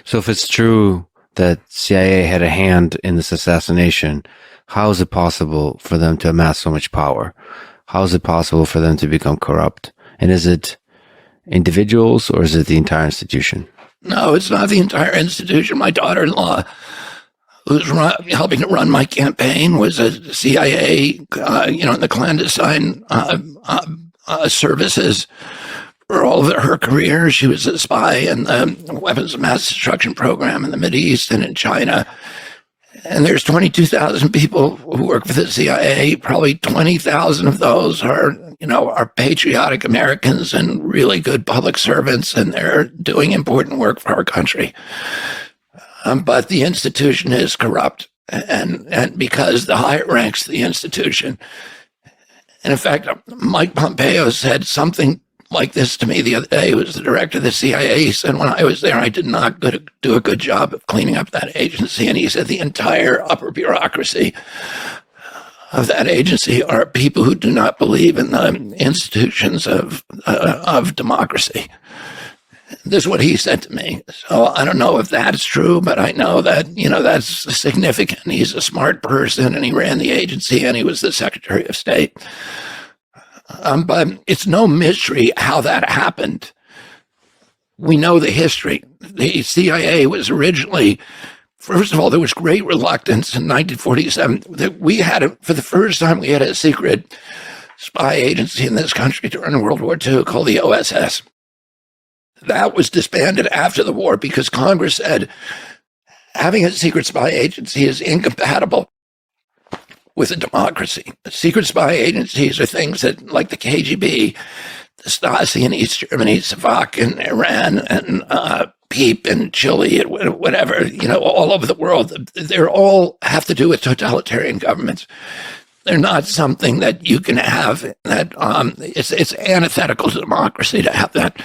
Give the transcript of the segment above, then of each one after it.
So if it's true that CIA had a hand in this assassination, how is it possible for them to amass so much power? How is it possible for them to become corrupt? And is it individuals or is it the entire institution? No, it's not the entire institution. My daughter-in-law, who's helping to run my campaign, was a CIA, in the clandestine services for all of her career. She was a spy in the weapons of mass destruction program in the Mideast and in China. And there's 22,000 people who work for the CIA. Probably 20,000 of those are patriotic Americans and really good public servants, and they're doing important work for our country. But the institution is corrupt, and because the higher ranks of the institution. And in fact, Mike Pompeo said something like this to me the other day. He was the director of the CIA. He said, when I was there, I did not do a good job of cleaning up that agency. And he said the entire upper bureaucracy of that agency are people who do not believe in the institutions of democracy. This is what he said to me. So I don't know if that's true, but I know that, that's significant. He's a smart person, and he ran the agency, and he was the Secretary of State. But it's no mystery how that happened. We know the history. The CIA was originally, first of all, there was great reluctance in 1947 that we had, for the first time, we had a secret spy agency in this country during World War II called the OSS. That was disbanded after the war because Congress said having a secret spy agency is incompatible with a democracy. Secret spy agencies are things that, like the KGB, the Stasi in East Germany, Savak in Iran, and PEEP in Chile, and whatever, all over the world. They're all have to do with totalitarian governments. They're not something that you can have. That it's antithetical to democracy to have that.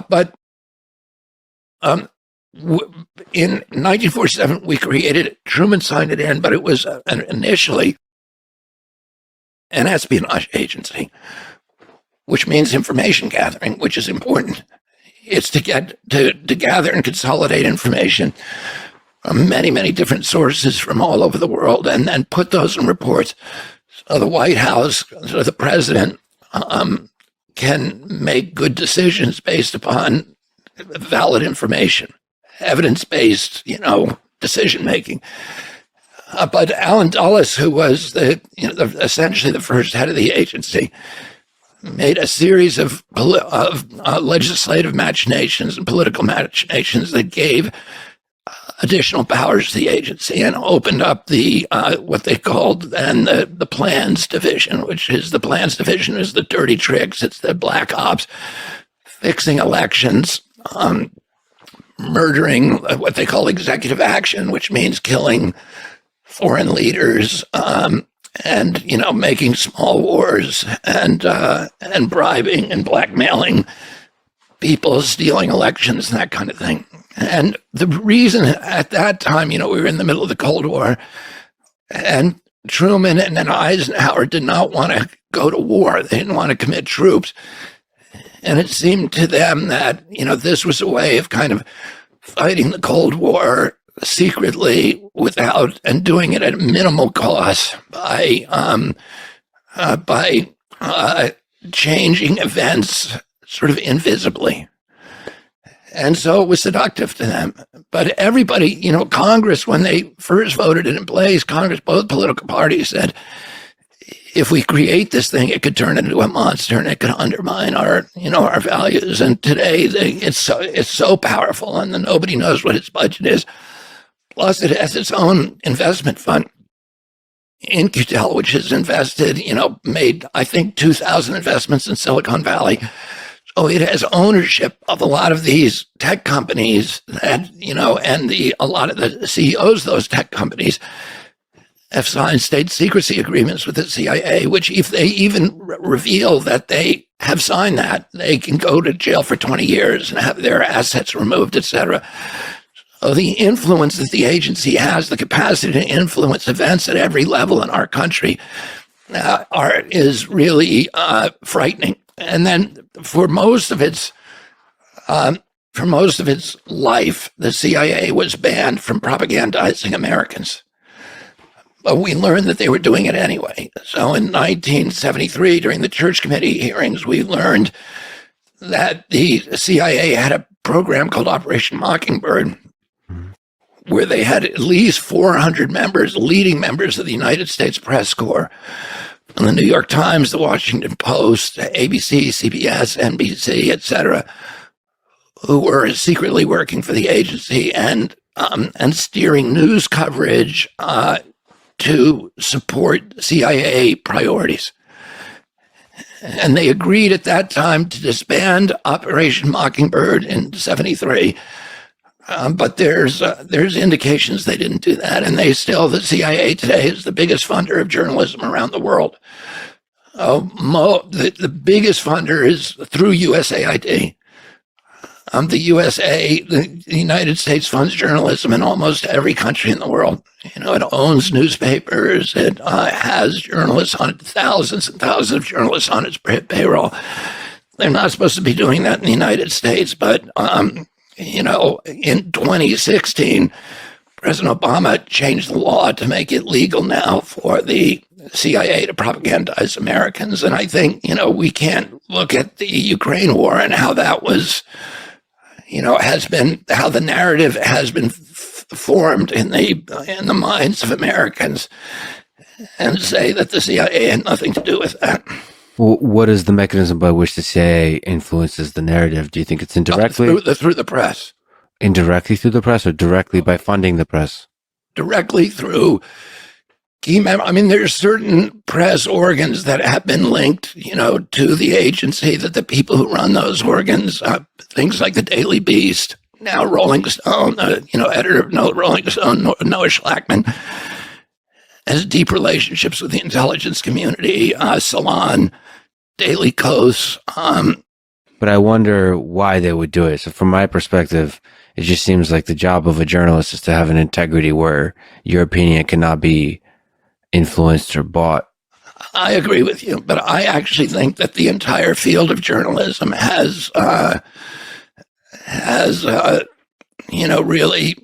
But in 1947, we created it. Truman signed it in, but it was initially an espionage agency, which means information gathering, which is important. It's to gather and consolidate information from many, many different sources from all over the world, and then put those in reports. So the White House, so the president, can make good decisions based upon valid information, evidence-based, decision-making. But Allen Dulles, who was essentially the first head of the agency, made a series of legislative machinations and political machinations that gave additional powers to the agency and opened up the what they called then the plans division, which is the plans division is the dirty tricks. It's the black ops, fixing elections, murdering what they call executive action, which means killing foreign leaders, and making small wars, and bribing and blackmailing people, stealing elections, and that kind of thing. And the reason at that time, we were in the middle of the Cold War, and Truman and then Eisenhower did not want to go to war. They didn't want to commit troops. And it seemed to them that, this was a way of kind of fighting the Cold War secretly and doing it at minimal cost by changing events sort of invisibly. And so it was seductive to them. But everybody, Congress, when they first voted it in place, Congress, both political parties said, if we create this thing, it could turn into a monster and it could undermine our values. And today it's so powerful, and then nobody knows what its budget is. Plus it has its own investment fund, In-Q-Tel, which has invested, made, I think, 2,000 investments in Silicon Valley. So it has ownership of a lot of these tech companies that, and a lot of the CEOs of those tech companies have signed state secrecy agreements with the CIA, which if they even reveal that they have signed that, they can go to jail for 20 years and have their assets removed, etc. So the influence that the agency has, the capacity to influence events at every level in our country, is really frightening. And then for most of its For most of its life, the CIA was banned from propagandizing Americans. But we learned that they were doing it anyway. So in 1973, during the Church Committee hearings, we learned that the CIA had a program called Operation Mockingbird, where they had at least 400 members, leading members of the United States Press Corps, and the New York Times, the Washington Post, ABC, CBS, NBC, etc., who were secretly working for the agency and steering news coverage to support CIA priorities. And they agreed at that time to disband Operation Mockingbird in 73. But there's indications they didn't do that, and the CIA today is the biggest funder of journalism around the world. The biggest funder is through USAID. The United States funds journalism in almost every country in the world. It owns newspapers. It has journalists on it, thousands and thousands of journalists on its payroll. They're not supposed to be doing that in the United States, but in 2016, President Obama changed the law to make it legal now for the CIA to propagandize Americans. And I think, we can't look at the Ukraine war and how that was, how the narrative has been formed in the minds of Americans and say that the CIA had nothing to do with that. Well, what is the mechanism by which the CIA influences the narrative? Do you think it's indirectly? Through the press. Indirectly through the press, or directly by funding the press? Directly through key members. There's certain press organs that have been linked, to the agency, that the people who run those organs, things like the Daily Beast, now Rolling Stone, editor of Rolling Stone, Noah Schlackman, has deep relationships with the intelligence community, Salon, Daily Kos. But I wonder why they would do it. So from my perspective, it just seems like the job of a journalist is to have an integrity where your opinion cannot be influenced or bought. I agree with you, but I actually think that the entire field of journalism has really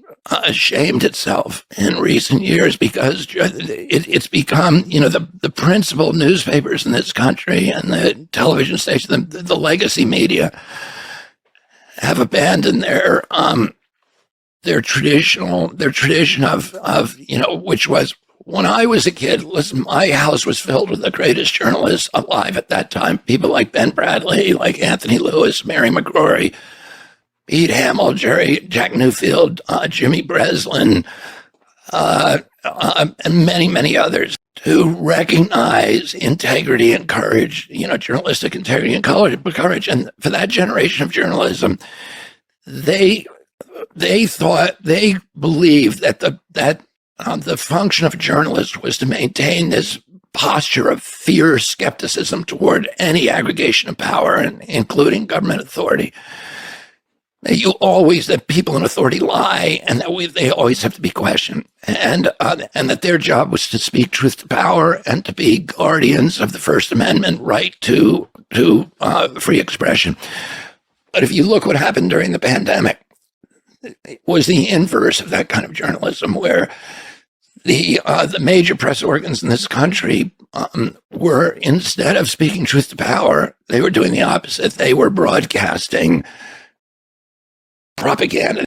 shamed itself in recent years, because it's become, the principal newspapers in this country and the television stations, the legacy media, have abandoned their tradition of which was, when I was a kid, listen, my house was filled with the greatest journalists alive at that time. People like Ben Bradley, like Anthony Lewis, Mary McGrory, Pete Hamill, Jack Newfield, Jimmy Breslin, and many, many others, who recognize integrity and courage, journalistic integrity and courage. And for that generation of journalism, they believed that the function of a journalist was to maintain this posture of fear, skepticism toward any aggregation of power, including government authority. That people in authority lie, and that they always have to be questioned, and that their job was to speak truth to power and to be guardians of the First Amendment right to free expression. But if you look what happened during the pandemic, it was the inverse of that kind of journalism, where the major press organs in this country were, instead of speaking truth to power, they were doing the opposite. They were broadcasting propaganda.